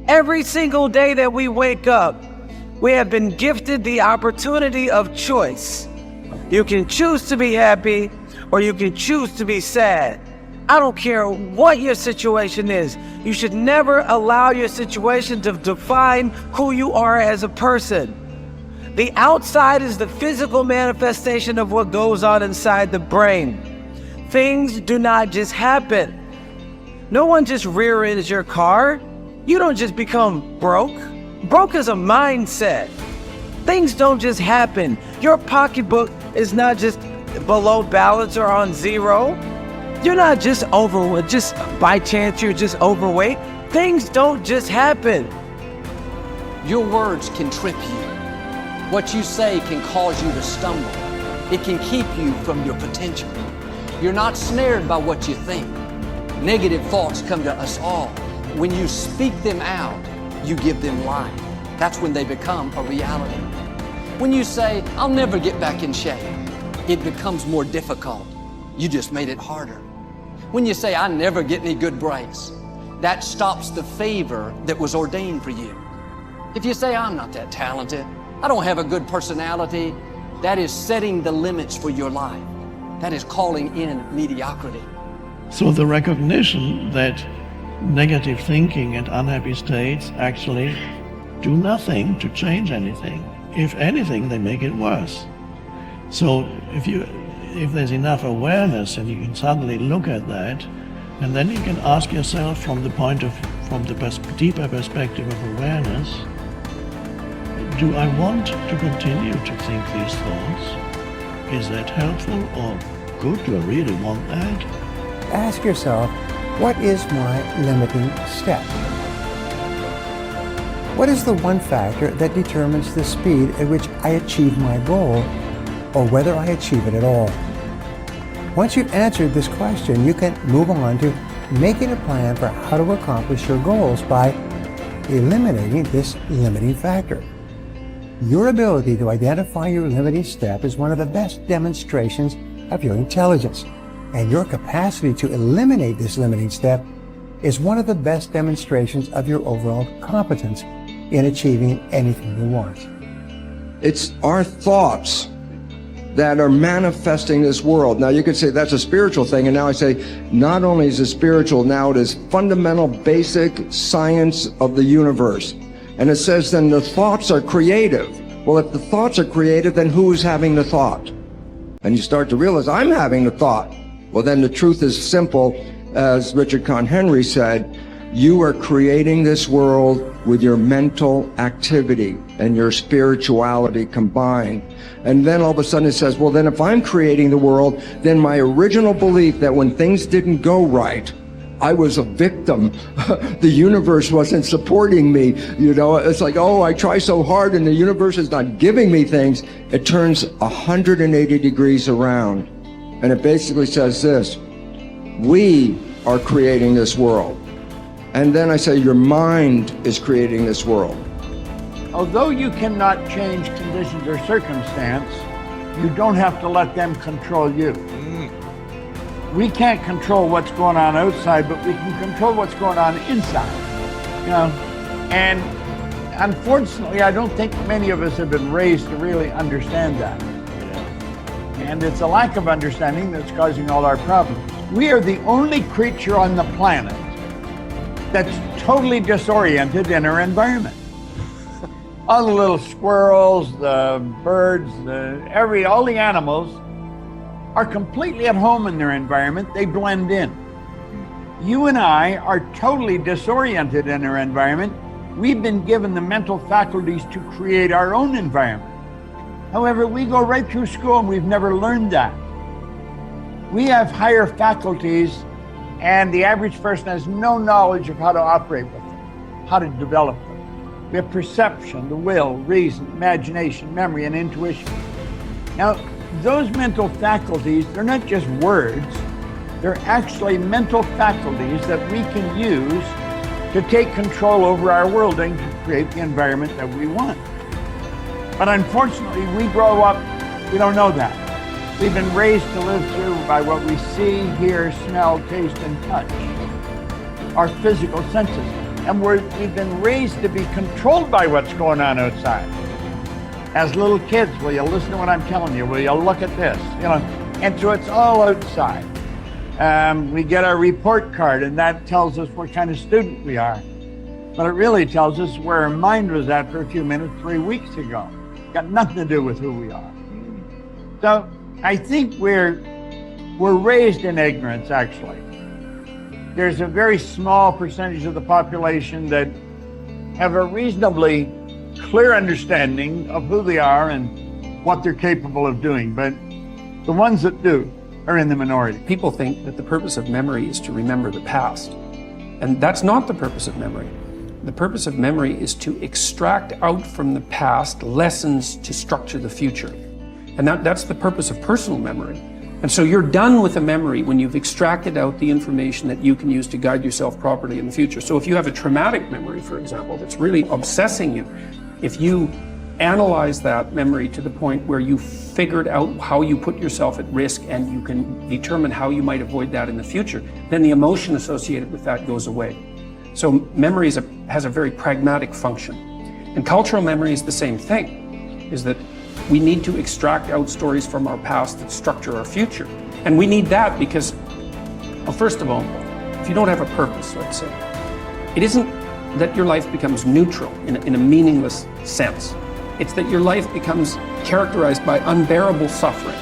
Every single day that we wake up, we have been gifted the opportunity of choice. You can choose to be happy or you can choose to be sad. I don't care what your situation is. You should never allow your situation to define who you are as a person. The outside is the physical manifestation of what goes on inside the brain. Things do not just happen. No one just rear-ends your car. You don't just become broke. Broke is a mindset. Things don't just happen. Your pocketbook is not just below balance or on zero. You're not just overweight, just by chance you're just overweight. Things don't just happen. Your words can trip you. What you say can cause you to stumble. It can keep you from your potential. You're not snared by what you think. Negative thoughts come to us all. When you speak them out, you give them life. That's when they become a reality. When you say, I'll never get back in shape, it becomes more difficult. You just made it harder. When you say, I never get any good breaks, that stops the favor that was ordained for you. If you say, I'm not that talented, I don't have a good personality, that is setting the limits for your life. That is calling in mediocrity. So the recognition that negative thinking and unhappy states actually do nothing to change anything. If anything, they make it worse. So if there's enough awareness and you can suddenly look at that, and then you can ask yourself from the deeper perspective of awareness, do I want to continue to think these thoughts? Is that helpful or good? Do I really want that? Ask yourself, what is my limiting step? What is the one factor that determines the speed at which I achieve my goal, or whether I achieve it at all? Once you've answered this question, you can move on to making a plan for how to accomplish your goals by eliminating this limiting factor. Your ability to identify your limiting step is one of the best demonstrations of your intelligence, and your capacity to eliminate this limiting step is one of the best demonstrations of your overall competence in achieving anything you want. It's our thoughts that are manifesting this world. Now you could say that's a spiritual thing, and now I say not only is it spiritual, now it is fundamental basic science of the universe. And it says then the thoughts are creative. Well, if the thoughts are creative, then who is having the thought? And you start to realize I'm having the thought. Well, then the truth is simple. As Richard Conn Henry said, you are creating this world with your mental activity and your spirituality combined. And then all of a sudden it says, well, then if I'm creating the world, then my original belief that when things didn't go right, I was a victim. The universe wasn't supporting me. You know, it's like, oh, I try so hard and the universe is not giving me things. It turns 180 degrees around. And it basically says this: we are creating this world. And then I say your mind is creating this world. Although you cannot change conditions or circumstance, you don't have to let them control you. We can't control what's going on outside, but we can control what's going on inside. You know, and unfortunately, I don't think many of us have been raised to really understand that. And it's a lack of understanding that's causing all our problems. We are the only creature on the planet that's totally disoriented in our environment. All the little squirrels, the birds, all the animals are completely at home in their environment. They blend in. You and I are totally disoriented in our environment. We've been given the mental faculties to create our own environment. However, we go right through school and we've never learned that. We have higher faculties, and the average person has no knowledge of how to operate with them, how to develop them. We have perception, the will, reason, imagination, memory, and intuition. Now, those mental faculties, they're not just words, they're actually mental faculties that we can use to take control over our world and to create the environment that we want. But unfortunately, we grow up, we don't know that. We've been raised to live through by what we see, hear, smell, taste, and touch, our physical senses. And we've been raised to be controlled by what's going on outside. As little kids, will you listen to what I'm telling you? Will you look at this? And so it's all outside. We get our report card, and that tells us what kind of student we are. But it really tells us where our mind was at for a few minutes 3 weeks ago. Got nothing to do with who we are. So I think we're raised in ignorance, actually. There's a very small percentage of the population that have a reasonably clear understanding of who they are and what they're capable of doing, but the ones that do are in the minority. People think that the purpose of memory is to remember the past, and that's not the purpose of memory. The purpose of memory is to extract out from the past lessons to structure the future, and that's the purpose of personal memory. And so you're done with a memory when you've extracted out the information that you can use to guide yourself properly in the future. So if you have a traumatic memory, for example, that's really obsessing you, if you analyze that memory to the point where you figured out how you put yourself at risk and you can determine how you might avoid that in the future, then the emotion associated with that goes away. So memory has a very pragmatic function. And cultural memory is the same thing, is that we need to extract out stories from our past that structure our future. And we need that because, well, first of all, if you don't have a purpose, let's say, it isn't that your life becomes neutral in a meaningless sense. It's that your life becomes characterized by unbearable suffering,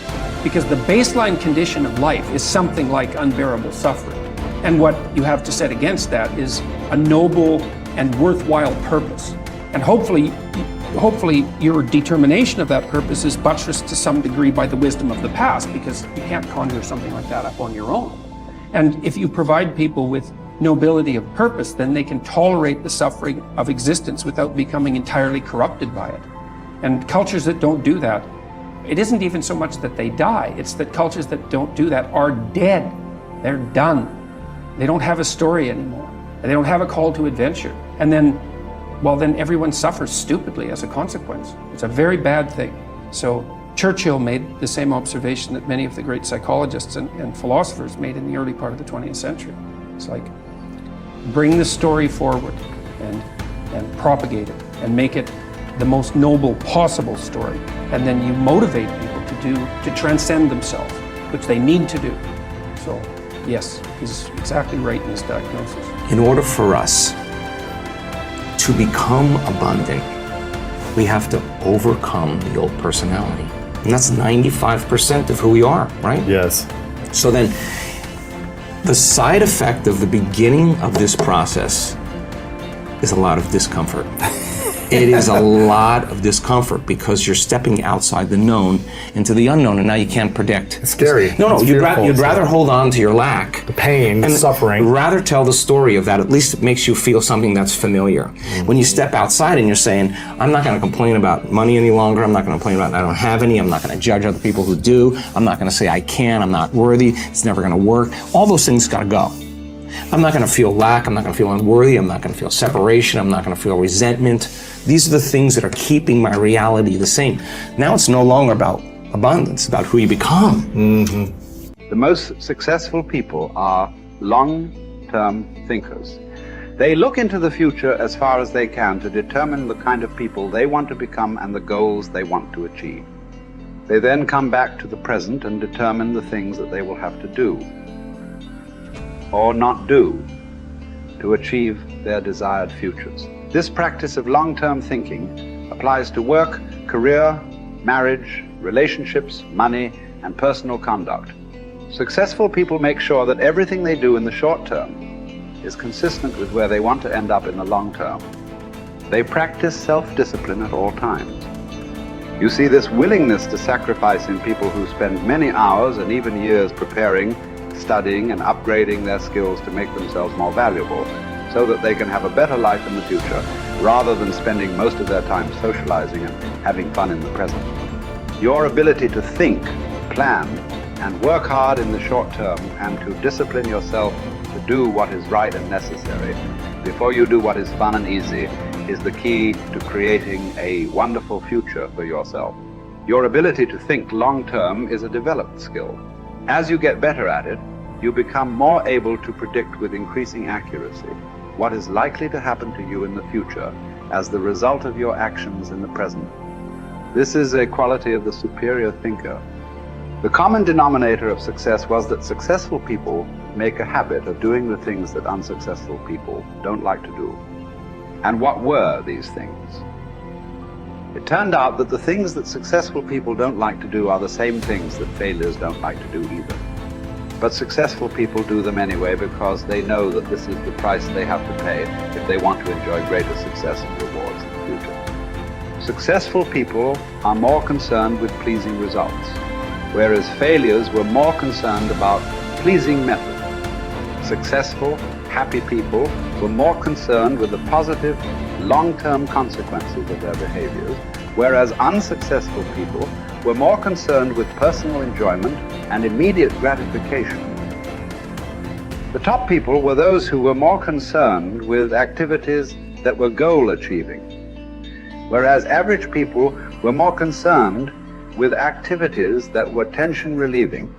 because the baseline condition of life is something like unbearable suffering. And what you have to set against that is a noble and worthwhile purpose. And hopefully your determination of that purpose is buttressed to some degree by the wisdom of the past, because you can't conjure something like that up on your own. And if you provide people with nobility of purpose, then they can tolerate the suffering of existence without becoming entirely corrupted by it. And cultures that don't do that, it isn't even so much that they die, it's that cultures that don't do that are dead. They're done. They don't have a story anymore. They don't have a call to adventure. And then everyone suffers stupidly as a consequence. It's a very bad thing. So Churchill made the same observation that many of the great psychologists and philosophers made in the early part of the 20th century. It's like, bring the story forward and propagate it and make it the most noble possible story. And then you motivate people to transcend themselves, which they need to do. So yes, he's exactly right in his diagnosis. In order for us to become abundant, we have to overcome the old personality. And that's 95% of who we are, right? Yes. So then, the side effect of the beginning of this process is a lot of discomfort. It is a lot of discomfort because you're stepping outside the known into the unknown, and now you can't predict. It's scary. No, it's you'd rather hold on to your lack. The pain, the and suffering. Rather tell the story of that. At least it makes you feel something that's familiar. Mm-hmm. When you step outside and you're saying, I'm not going to complain about money any longer. I'm not going to complain about I don't have any. I'm not going to judge other people who do. I'm not going to say I can. I'm not worthy. It's never going to work. All those things got to go. I'm not going to feel lack. I'm not going to feel unworthy. I'm not going to feel separation. I'm not going to feel resentment. These are the things that are keeping my reality the same. Now it's no longer about abundance, about who you become. Mm-hmm. The most successful people are long-term thinkers. They look into the future as far as they can to determine the kind of people they want to become and the goals they want to achieve. They then come back to the present and determine the things that they will have to do or not do to achieve their desired futures. This practice of long-term thinking applies to work, career, marriage, relationships, money, and personal conduct. Successful people make sure that everything they do in the short term is consistent with where they want to end up in the long term. They practice self-discipline at all times. You see this willingness to sacrifice in people who spend many hours and even years preparing, studying, and upgrading their skills to make themselves more valuable, so that they can have a better life in the future, rather than spending most of their time socializing and having fun in the present. Your ability to think, plan, and work hard in the short term, and to discipline yourself to do what is right and necessary before you do what is fun and easy, is the key to creating a wonderful future for yourself. Your ability to think long term is a developed skill. As you get better at it, you become more able to predict with increasing accuracy. what is likely to happen to you in the future as the result of your actions in the present. This is a quality of the superior thinker. The common denominator of success was that successful people make a habit of doing the things that unsuccessful people don't like to do. And what were these things? It turned out that the things that successful people don't like to do are the same things that failures don't like to do either. But successful people do them anyway because they know that this is the price they have to pay if they want to enjoy greater success and rewards in the future. Successful people are more concerned with pleasing results, whereas failures were more concerned about pleasing method. Successful, happy people were more concerned with the positive, long-term consequences of their behaviors, whereas unsuccessful people were more concerned with personal enjoyment and immediate gratification. The top people were those who were more concerned with activities that were goal-achieving, whereas average people were more concerned with activities that were tension-relieving